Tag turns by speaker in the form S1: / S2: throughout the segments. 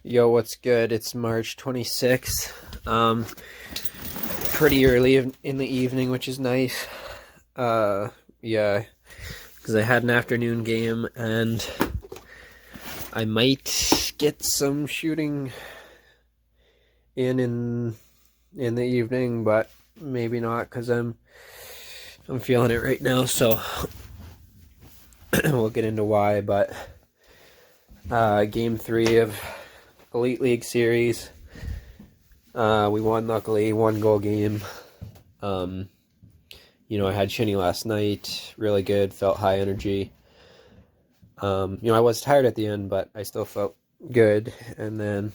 S1: Yo, what's good? It's March 26th. Pretty early in the evening, which is nice. Yeah, because I had an afternoon game and I might get some shooting in the evening, but maybe not because I'm feeling it right now. So we'll get into why. But game 3 of Elite League Series. We won, luckily, 1-goal game. I had Shinny last night, really good, felt high energy. I was tired at the end, but I still felt good. And then,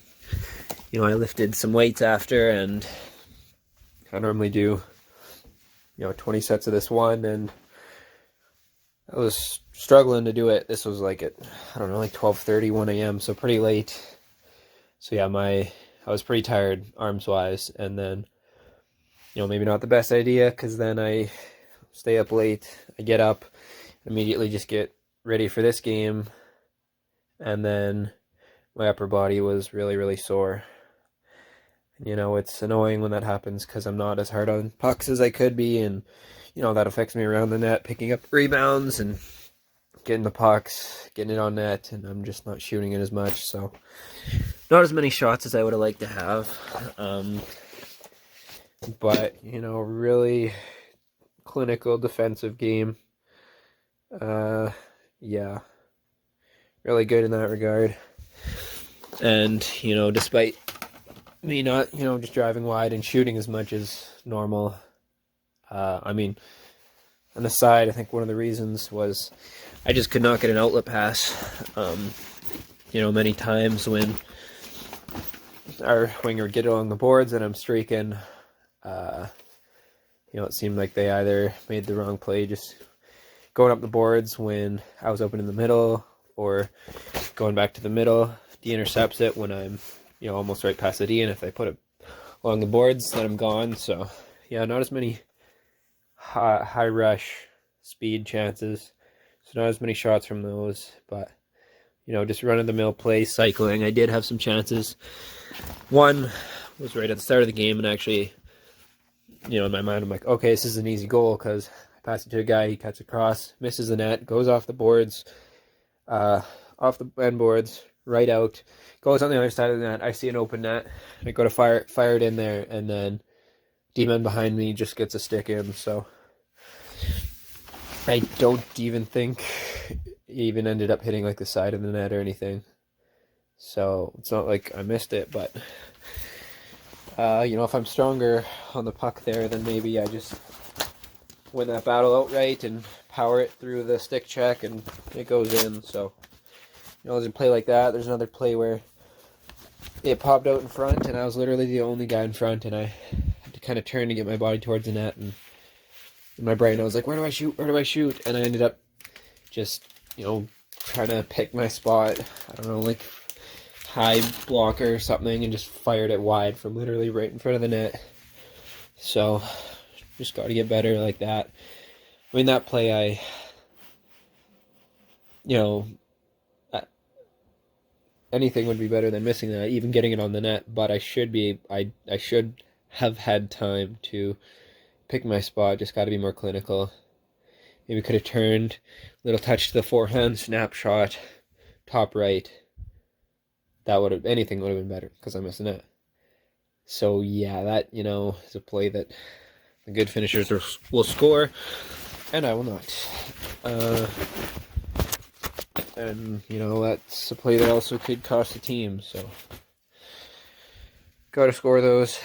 S1: I lifted some weights after, and I normally do, 20 sets of this one, and I was struggling to do it. This was like at, 12:30, 1 a.m., so pretty late. So yeah, I was pretty tired arms-wise, and then, maybe not the best idea, because then I stay up late, I get up, immediately just get ready for this game, and then my upper body was really, really sore. It's annoying when that happens because I'm not as hard on pucks as I could be, and, that affects me around the net, picking up rebounds and getting the pucks, getting it on net, and I'm just not shooting it as much, so not as many shots as I would have liked to have. But, really clinical defensive game. Yeah, really good in that regard. And, despite me not, just driving wide and shooting as much as normal, on the side, I think one of the reasons was I just could not get an outlet pass. Many times when our winger would get along the boards and I'm streaking, it seemed like they either made the wrong play just going up the boards when I was open in the middle, or going back to the middle. D intercepts it when I'm, almost right past the D, and if they put it along the boards, then I'm gone. So, yeah, not as many high rush speed chances, so not as many shots from those, but, just run-of-the-mill play, cycling. I did have some chances. One was right at the start of the game, and actually, in my mind, I'm like, okay, this is an easy goal, because I pass it to a guy, he cuts across, misses the net, goes off the boards, off the end boards, right out, goes on the other side of the net. I see an open net, I go to fire it in there, and then D-man behind me just gets a stick in. So I don't even think it even ended up hitting like the side of the net or anything. So it's not like I missed it, but if I'm stronger on the puck there, then maybe I just win that battle outright and power it through the stick check and it goes in. So, there's a play like that. There's another play where it popped out in front and I was literally the only guy in front, and I had to kind of turn to get my body towards the net, and in my brain I was like, where do I shoot? Where do I shoot? And I ended up just, trying to pick my spot. I don't know, like high blocker or something, and just fired it wide from literally right in front of the net. So just got to get better like that. That play, anything would be better than missing that, even getting it on the net, but I should have had time to pick my spot. Just got to be more clinical. Maybe could have turned, little touch to the forehand, snapshot, top right. Anything would have been better, because I missed the net. So yeah, that, is a play that the good finishers will score, and I will not. And, that's a play that also could cost the team, so got to score those.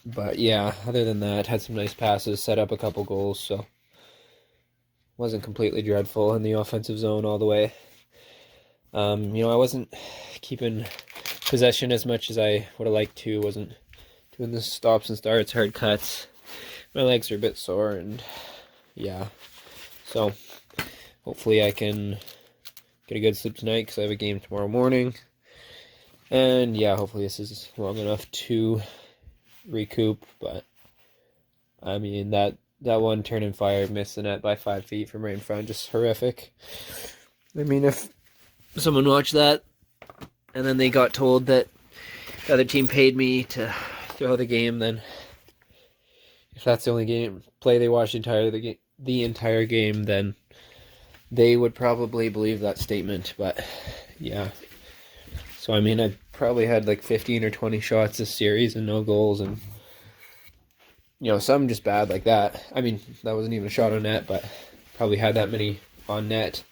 S1: But yeah, other than that, had some nice passes, set up a couple goals, so wasn't completely dreadful in the offensive zone all the way. I wasn't keeping possession as much as I would have liked to. Wasn't doing the stops and starts, hard cuts. My legs are a bit sore, and yeah. So hopefully I can get a good sleep tonight, because I have a game tomorrow morning. And yeah, hopefully this is long enough to recoup. But that one turn and fire, missed the net by 5 feet from right in front, just horrific. I mean, if someone watched that and then they got told that the other team paid me to throw the game, then if that's the only play they watched the entire game, then they would probably believe that statement. But yeah, so I mean, I probably had like 15 or 20 shots this series and no goals, and some just bad like that. I mean, that wasn't even a shot on net, but probably had that many on net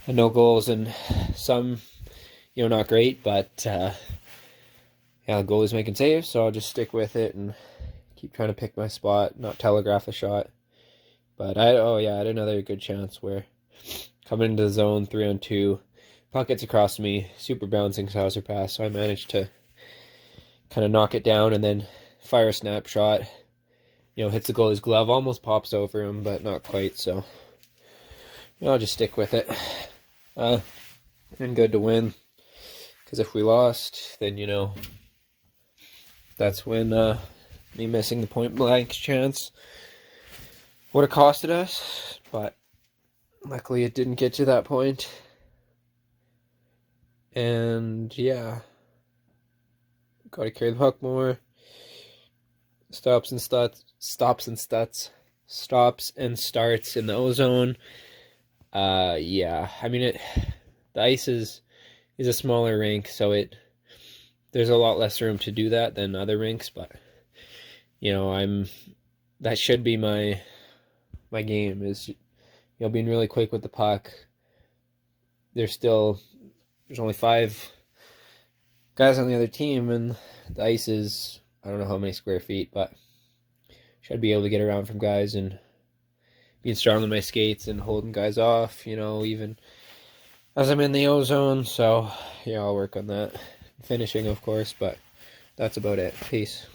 S1: and no goals, and some not great, but yeah, the goalie's making saves, so I'll just stick with it and keep trying to pick my spot, not telegraph a shot. But I had another good chance where coming into the zone 3-on-2, puck gets across to me, super bouncing saucer pass, so I managed to kind of knock it down and then fire a snapshot. Hits the goalie's glove, almost pops over him, but not quite, so I'll just stick with it. And good to win, because if we lost, then that's when me missing the point blank chance would have costed us, but luckily it didn't get to that point. And yeah, got to carry the puck more. Stops and starts in the ozone. Yeah, I mean the ice is a smaller rink, so there's a lot less room to do that than other rinks, but that should be my game, is being really quick with the puck. There's only 5 guys on the other team, and the ice is, I don't know how many square feet, but should be able to get around from guys and being strong on my skates and holding guys off, even as I'm in the ozone. So yeah, I'll work on that. Finishing, of course, but that's about it. Peace.